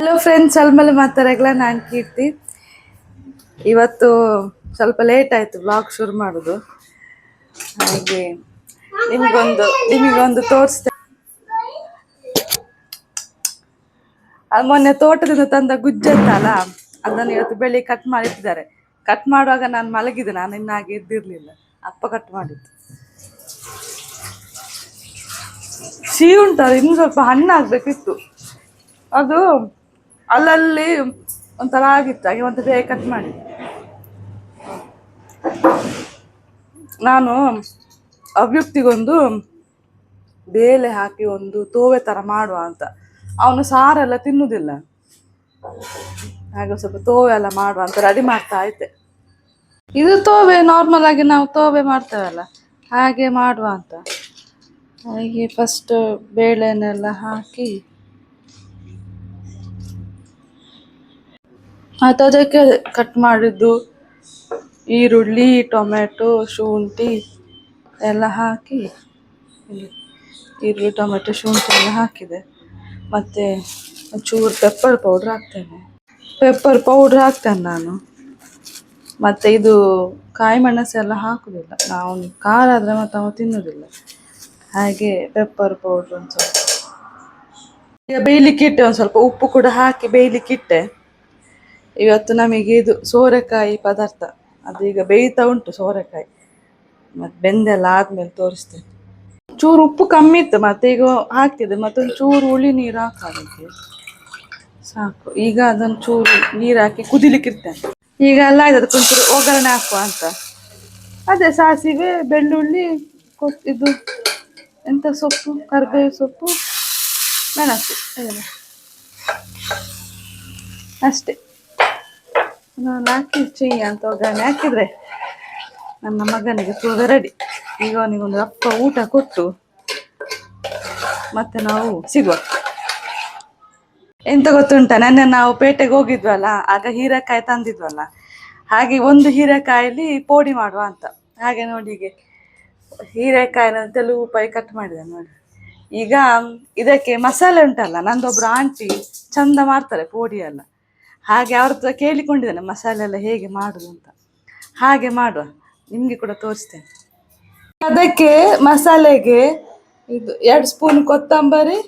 Hello friends, ಅಲ್ಮೇಲೆ ಮಾತಾಡಲ್ಲ. ನಾನು ಕೀರ್ತಿ. ಇವತ್ತು ಸ್ವಲ್ಪ ಲೇಟ್ ಆಯಿತು ವ್ಲಾಗ್ ಶುರು ಮಾಡೋದು. ಹಾಗೆ ನಿಮಗೊಂದು ತೋರಿಸ್ತೆ. ಅದು ಮೊನ್ನೆ ತೋಟದಿಂದ ತಂದ ಗುಜ್ಜತ್ತಲ್ಲ, ಅದನ್ನು ಇವತ್ತು ಬೆಳಿಗ್ಗೆ ಕಟ್ ಮಾಡಿಟ್ಟಿದ್ದಾರೆ. ಕಟ್ ಮಾಡುವಾಗ ನಾನು ಮಲಗಿದ್ದೆ, ನಾನು ಇನ್ನಾಗೆ ಎದ್ದಿರಲಿಲ್ಲ. ಅಪ್ಪ ಕಟ್ ಮಾಡಿದ್ದು. ಸಿಹಿ ಉಂಟು, ಅದು ಇನ್ನು ಸ್ವಲ್ಪ ಹಣ್ಣಾಗಬೇಕಿತ್ತು. ಅದು ಅಲ್ಲಲ್ಲಿ ಒಂಥರ ಆಗಿತ್ತು, ಹಾಗೆ ಮತ್ತೆ ಬೇಗ ಕಟ್ ಮಾಡಿ. ನಾನು ಅವ್ಯಕ್ತಿಗೊಂದು ಬೇಳೆ ಹಾಕಿ ಒಂದು ತೋವೆ ಥರ ಮಾಡುವ ಅಂತ. ಅವನು ಸಾರೆಲ್ಲ ತಿನ್ನುವುದಿಲ್ಲ, ಹಾಗೆ ಸ್ವಲ್ಪ ತೋವೆ ಎಲ್ಲ ಮಾಡುವ ಅಂತ ರೆಡಿ ಮಾಡ್ತಾ ಇದ್ದೆ. ಇದು ತೋವೆ ನಾರ್ಮಲ್ ಆಗಿ ನಾವು ತೋವೆ ಮಾಡ್ತೇವಲ್ಲ, ಹಾಗೆ ಮಾಡುವ ಅಂತ. ಹಾಗೆ ಫಸ್ಟ್ ಬೇಳೆನೆಲ್ಲ ಹಾಕಿ ಮತ್ತು ಅದಕ್ಕೆ ಕಟ್ ಮಾಡಿದ್ದು ಈರುಳ್ಳಿ, ಟೊಮೆಟೊ, ಶುಂಠಿ ಎಲ್ಲ ಹಾಕಿ, ಈರುಳ್ಳಿ, ಟೊಮೆಟೊ, ಶುಂಠಿ ಎಲ್ಲ ಹಾಕಿದೆ. ಮತ್ತು ಒಂಚೂರು ಪೆಪ್ಪರ್ ಪೌಡ್ರ್ ಹಾಕ್ತೇನೆ ನಾನು. ಮತ್ತು ಇದು ಕಾಯಿ ಮೆಣಸೆಲ್ಲ ಹಾಕುವುದಿಲ್ಲ ನಾವು, ಖಾರ ಆದರೆ ಮತ್ತು ನಾವು ತಿನ್ನೋದಿಲ್ಲ. ಹಾಗೆ ಪೆಪ್ಪರ್ ಪೌಡ್ರ್ ಒಂದು ಸ್ವಲ್ಪ ಈಗ ಬೇಯಲಿಕ್ಕಿಟ್ಟೆ, ಒಂದು ಸ್ವಲ್ಪ ಉಪ್ಪು ಕೂಡ ಹಾಕಿ ಬೇಯಲಿಕ್ಕಿಟ್ಟೆ. ಇವತ್ತು ನಮಗೆ ಇದು ಸೋರೆಕಾಯಿ ಪದಾರ್ಥ, ಅದು ಈಗ ಬೇಯ್ತಾ ಉಂಟು ಸೋರೆಕಾಯಿ. ಮತ್ತು ಬೆಂದೆಲ್ಲ ಆದಮೇಲೆ ತೋರಿಸ್ತೇನೆ. ಚೂರು ಉಪ್ಪು ಕಮ್ಮಿ ಇತ್ತು, ಮತ್ತೆ ಈಗ ಹಾಕಿದೆ. ಮತ್ತೊಂದು ಚೂರು ಹುಳಿ ನೀರು ಹಾಕೋದಕ್ಕೆ ಸಾಕು. ಈಗ ಅದನ್ನು ಚೂರು ನೀರು ಹಾಕಿ ಕುದಿಲಿಕ್ಕಿರ್ತೇನೆ. ಈಗ ಎಲ್ಲ ಆಯ್ತು, ಅದಕ್ಕೊಂಚೂರು ಒಗ್ಗರಣೆ ಹಾಕುವ ಅಂತ. ಅದೇ ಸಾಸಿವೆ, ಬೆಳ್ಳುಳ್ಳಿ, ಇದು ಎಂಥ ಸೊಪ್ಪು, ಕರಿಬೇವು ಸೊಪ್ಪು, ಮೆಣಸು, ಅಷ್ಟೇ. ನಾನು ಹಾಕಿ ಅಂತ ಒಗ್ಗರಣೆ ಹಾಕಿದರೆ ನನ್ನ ಮಗನಿಗೆ ಕೂಡ ರೆಡಿ. ಈಗ ಅವನಿಗೊಂದು ಅಪ್ಪ ಊಟ ಕೊಟ್ಟು ಮತ್ತೆ ನಾವು ಸಿಗುವ. ಎಂತ ಗೊತ್ತುಂಟ, ನೆನ್ನೆ ನಾವು ಪೇಟೆಗೆ ಹೋಗಿದ್ವಲ್ಲ, ಆಗ ಹೀರೆಕಾಯಿ ತಂದಿದ್ವಲ್ಲ, ಹಾಗೆ ಒಂದು ಹೀರೆಕಾಯಲ್ಲಿ ಪೋಡಿ ಮಾಡುವ ಅಂತ. ಹಾಗೆ ನೋಡಿ, ಹೀಗೆ ಹೀರೆಕಾಯಿನ ತೆಲುಗುಪಾಯಿ ಕಟ್ ಮಾಡಿದೆ ನೋಡಿ. ಈಗ ಇದಕ್ಕೆ ಮಸಾಲೆ ಉಂಟಲ್ಲ, ನಂದೊಬ್ರು ಆಂಟಿ ಚಂದ ಮಾಡ್ತಾರೆ ಪೋಡಿ ಎಲ್ಲ. ಹಾಗೆ ಅವ್ರ ಹತ್ರ ಕೇಳಿಕೊಂಡಿದ್ದೇನೆ ಮಸಾಲೆ ಎಲ್ಲ ಹೇಗೆ ಮಾಡೋದು ಅಂತ. ಹಾಗೆ ಮಾಡುವ, ನಿಮಗೆ ಕೂಡ ತೋರಿಸ್ತೇನೆ. ಅದಕ್ಕೆ ಮಸಾಲೆಗೆ ಇದು 2 ಸ್ಪೂನ್ ಕೊತ್ತಂಬರಿ,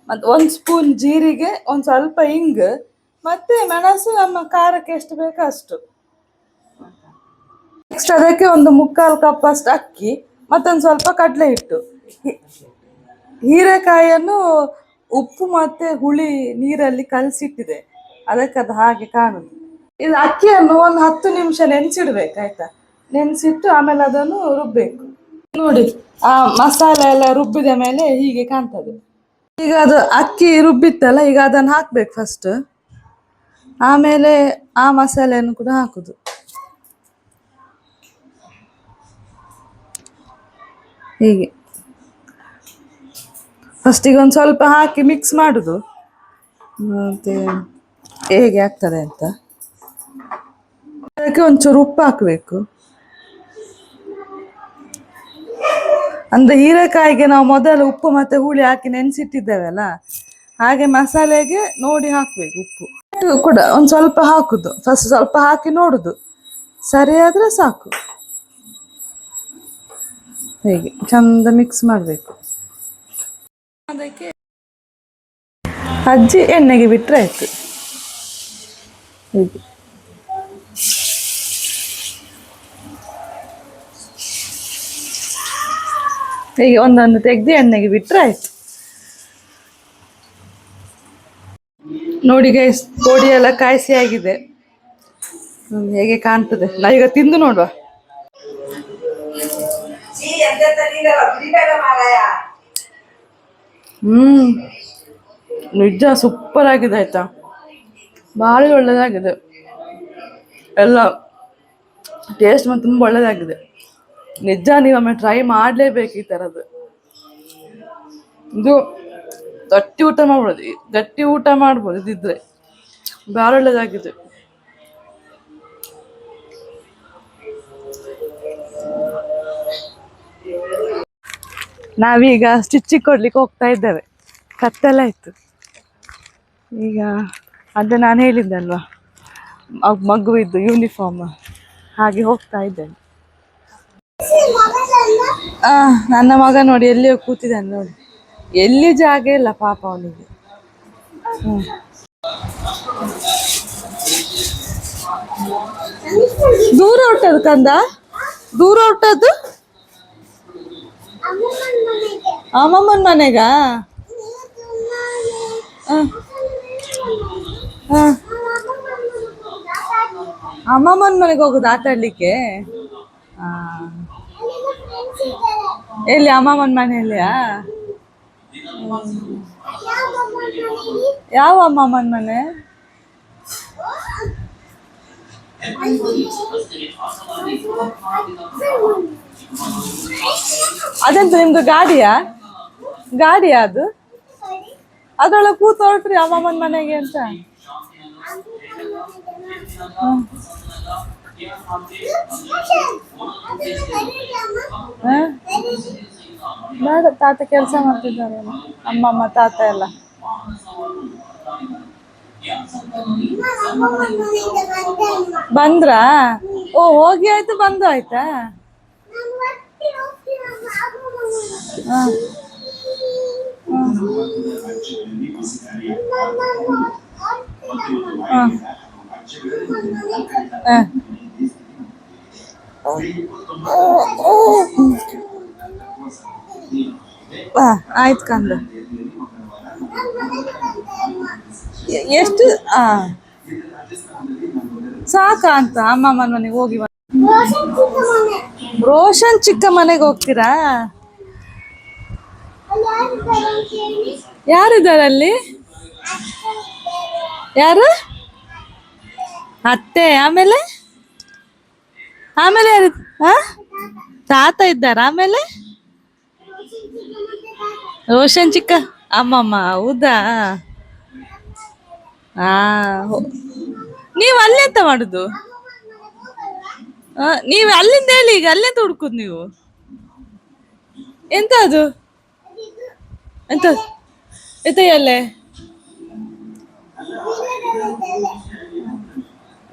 ಮತ್ತು 1 ಸ್ಪೂನ್ ಜೀರಿಗೆ, ಒಂದು ಸ್ವಲ್ಪ ಹಿಂಗು, ಮತ್ತು ಮೆಣಸು ನಮ್ಮ ಖಾರಕ್ಕೆ ಎಷ್ಟು ಬೇಕೋ ಅಷ್ಟು. ನೆಕ್ಸ್ಟ್ ಅದಕ್ಕೆ ಒಂದು 3/4 ಕಪ್ ಅಷ್ಟು ಅಕ್ಕಿ, ಮತ್ತೊಂದು ಸ್ವಲ್ಪ ಕಡಲೆ ಹಿಟ್ಟು. ಹೀರೆಕಾಯಿಯನ್ನು ಉಪ್ಪು ಮತ್ತು ಹುಳಿ ನೀರಲ್ಲಿ ಕಲಸಿಟ್ಟಿದೆ, ಅದಕ್ಕೆ ಅದು ಹಾಗೆ ಕಾಣುದು. ಇದು ಅಕ್ಕಿಯನ್ನು ಒಂದು 10 ನಿಮಿಷ ನೆನೆಸಿಡ್ಬೇಕು, ಆಯ್ತಾ? ನೆನೆಸಿಟ್ಟು ಆಮೇಲೆ ಅದನ್ನು ರುಬ್ಬೇಕು. ನೋಡಿ, ಆ ಮಸಾಲೆ ಎಲ್ಲ ರುಬ್ಬಿದ ಮೇಲೆ ಹೀಗೆ ಕಾಣ್ತದೆ. ಈಗ ಅದು ಅಕ್ಕಿ ರುಬ್ಬಿತ್ತಲ್ಲ, ಈಗ ಅದನ್ನು ಹಾಕ್ಬೇಕು ಫಸ್ಟ್. ಆಮೇಲೆ ಆ ಮಸಾಲೆಯನ್ನು ಕೂಡ ಹಾಕುದು. ಹೀಗೆ ಫಸ್ಟಿಗೆ ಒಂದು ಸ್ವಲ್ಪ ಹಾಕಿ ಮಿಕ್ಸ್ ಮಾಡುದು, ಮತ್ತೆ ಹೇಗೆ ಆಗ್ತದೆ ಅಂತ. ಅದಕ್ಕೆ ಒಂಚೂರು ಉಪ್ಪು ಹಾಕಬೇಕು. ಅಂದರೆ ಹೀರೆಕಾಯಿಗೆ ನಾವು ಮೊದಲು ಉಪ್ಪು ಮತ್ತು ಹುಳಿ ಹಾಕಿ ನೆನೆಸಿಟ್ಟಿದ್ದೇವಲ್ಲ, ಹಾಗೆ ಮಸಾಲೆಗೆ ನೋಡಿ ಹಾಕಬೇಕು ಉಪ್ಪು ಕೂಡ. ಒಂದು ಸ್ವಲ್ಪ ಹಾಕುದು, ಫಸ್ಟ್ ಸ್ವಲ್ಪ ಹಾಕಿ ನೋಡುದು, ಸರಿಯಾದರೆ ಸಾಕು. ಹೀಗೆ ಚಂದ ಮಿಕ್ಸ್ ಮಾಡಬೇಕು. ಅದಕ್ಕೆ ಅಜ್ಜಿ ಎಣ್ಣೆಗೆ ಬಿಟ್ಟರೆ ಆಯಿತು. ಹೀಗೆ ಹೀಗೆ ಒಂದೊಂದು ತೆಗೆದು ಎಣ್ಣೆಗೆ ಬಿಟ್ಟರೆ ಆಯಿತು. ನೋಡಿ ಗೈಸ್, ಪೋಡಿ ಎಲ್ಲ ಕಾಯಿಸಿ ಆಗಿದೆ. ಹೇಗೆ ಕಾಣ್ತದೆ, ನಾವೀಗ ತಿಂದು ನೋಡುವ. ನಿಜ ಸೂಪರ್ ಆಗಿದೆ ಆಯ್ತಾ, ಭಾಳ ಒಳ್ಳೆಯದಾಗಿದೆ. ಎಲ್ಲ ಟೇಸ್ಟ್ ಮತ್ತು ತುಂಬ ಒಳ್ಳೆಯದಾಗಿದೆ. ನಿಜ ನೀವೊಮ್ಮೆ ಟ್ರೈ ಮಾಡಲೇಬೇಕು ಈ ಥರದ್ದು. ಇದು ಗಟ್ಟಿ ಊಟ ಮಾಡ್ಬೋದು ಇದಿದ್ರೆ, ಭಾಳ ಒಳ್ಳೆಯದಾಗಿದೆ. ನಾವೀಗ ಸ್ಟಿಚಿಗೆ ಕೊಡ್ಲಿಕ್ಕೆ ಹೋಗ್ತಾ ಇದ್ದೇವೆ. ಕತ್ತೆಲ್ಲ ಇತ್ತು. ಈಗ ಅದೇ ನಾನು ಹೇಳಿದ್ದೆ ಅಲ್ವಾ, ಮಗುವಿದ್ದು ಯೂನಿಫಾರ್ಮ್ ಹಾಗೆ ಹೋಗ್ತಾ ಇದ್ದೇನೆ. ನನ್ನ ಮಗ ನೋಡಿ ಎಲ್ಲಿಯೋ ಕೂತಿದ್ದಾನೆ ನೋಡಿ, ಎಲ್ಲಿ ಜಾಗ ಇಲ್ಲ ಪಾಪ ಅವನಿಗೆ. ದೂರ ಹೊಟ್ಟದು ಕಂದ, ದೂರ ಹೊಟ್ಟದ್ದು ಅಮ್ಮಮ್ಮನ ಮನೆಗ. ಅಮ್ಮಮ್ಮನ ಮನೆಗೆ ಹೋಗುದು ಆಟ ಆಡ್ಲಿಕ್ಕೆ. ಎಲ್ಲಿ ಅಮ್ಮಮ್ಮನ ಮನೆಯಲ್ಲಿಯಾ? ಯಾವ ಅಮ್ಮಮ್ಮನ ಮನೆ? ಅದೆಂತ ನಿಮ್ದು ಗಾಡಿಯಾ? ಗಾಡಿಯಾ ಅದು? ಅದ್ರೊಳಗೆ ಕೂತ್ ಹೊರಟ್ರಿ ಅಮ್ಮಮ್ಮನ ಮನೆಗೆ ಅಂತ? ಬೇಡ, ತಾತ ಕೆಲಸ ಮಾಡ್ತಿದ್ದಾರೆ, ಅಮ್ಮಮ್ಮ ತಾತ ಎಲ್ಲ. ಬಂದ್ರಾ? ಓ ಹೋಗಿ ಆಯ್ತು, ಬಂದು ಆಯ್ತಾ? ಆಯ್ತು ಕಂದ. ಎಷ್ಟು ಸಾಕ ಅಂತ ಅಮ್ಮಮ್ಮನ ಮನೆಗೆ ಹೋಗಿ. ರೋಷನ್ ಚಿಕ್ಕ ಮನೆಗೆ ಹೋಗ್ತೀರಾ? ಯಾರಿದ್ದಾರೆ ಅಲ್ಲಿ? ಯಾರು? ಅತ್ತೆ. ಆಮೇಲೆ ಆಮೇಲೆ ಯಾರು? ತಾತ ಇದ್ದಾರ? ಆಮೇಲೆ ರೋಷನ್ ಚಿಕ್ಕ ಅಮ್ಮಮ್ಮ. ಹೌದಾ? ನೀವು ಅಲ್ಲಿ ಎಂತ ಮಾಡುದು? ನೀವು ಅಲ್ಲಿಂದ ಹೇಳಿ, ಈಗ ಅಲ್ಲೆಂತ ಹುಡುಕುದು ನೀವು? ಎಂತ ಅದು? ಎಂತ ಎಂತ ಎಲ್ಲೆ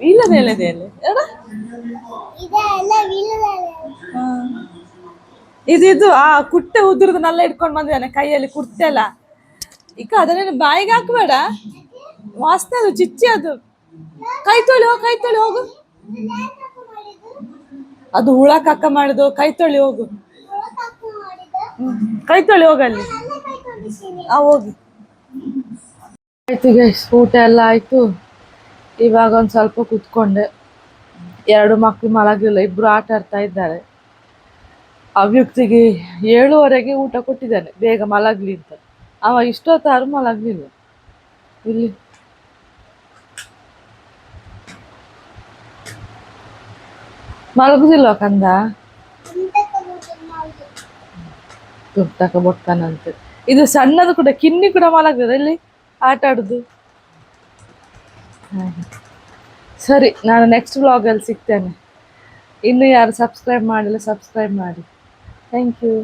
ಇಲ್ಲದೆ ಎಲೆದೆ ಎಲೆ ಇದು ಆ ಕುಟ್ಟೆ ಉದುರದನ್ನೆಲ್ಲ ಇಟ್ಕೊಂಡು ಬಂದಿದ್ದಾನೆ ಕೈಯಲ್ಲಿ, ಕುರ್ತೆಲ್ಲ. ಈಗ ಅದನ್ನೇನು ಬಾಯಿಗೆ ಹಾಕ್ಬೇಡ, ವಾಸನೆ ಅದು, ಚಿಚ್ಚಿ ಅದು. ಕೈ ತೊಳಿ ಹೋಗು, ಕೈ ತೊಳಿ ಹೋಗು. ಅದು ಹುಳ ಕಕ್ಕ ಮಾಡುದು, ಕೈ ತೊಳಿ ಹೋಗು. ಕೈ ತೊಳಿ ಹೋಗಲ್ಲಿ. ಹೋಗಿ. ಆಯ್ತು ಗೈಸ್, ಊಟ ಎಲ್ಲ ಆಯ್ತು. ಇವಾಗ ಒಂದು ಸ್ವಲ್ಪ ಕುತ್ಕೊಂಡೆ. 2 ಮಕ್ಕಳು ಮಲಗಿಲ್ಲ, ಇಬ್ರು ಆಟ ಆಡ್ತಾ ಇದ್ದಾರೆ. ಅವ್ಯಕ್ತಿಗೆ 7:30ಗೆ ಊಟ ಕೊಟ್ಟಿದ್ದಾನೆ, ಬೇಗ ಮಲಗ್ಲಿ ಅಂತ. ಅವ ಇಷ್ಟೊತ್ತಾರು ಮಲಗ್ಲಿಲ್ಲ. ಇಲ್ಲಿ ಮಲಗುದಿಲ್ವ ಕಂದ? ತುರ್ತಕ ಬೊಟ್ಟಾನಂತೆ. ಇದು ಸಣ್ಣದು ಕೂಡ, ಕಿನ್ನಿ ಕೂಡ ಮಲಗ್ತದೆ ಇಲ್ಲಿ ಆಟ ಆಡುದು. ಸರಿ, ನಾನು ನೆಕ್ಸ್ಟ್ ವ್ಲಾಗಲ್ಲಿ ಸಿಗ್ತೇನೆ. ಇನ್ನು ಯಾರು ಸಬ್ಸ್ಕ್ರೈಬ್ ಮಾಡಿಲ್ಲ, ಸಬ್ಸ್ಕ್ರೈಬ್ ಮಾಡಿ. Thank you.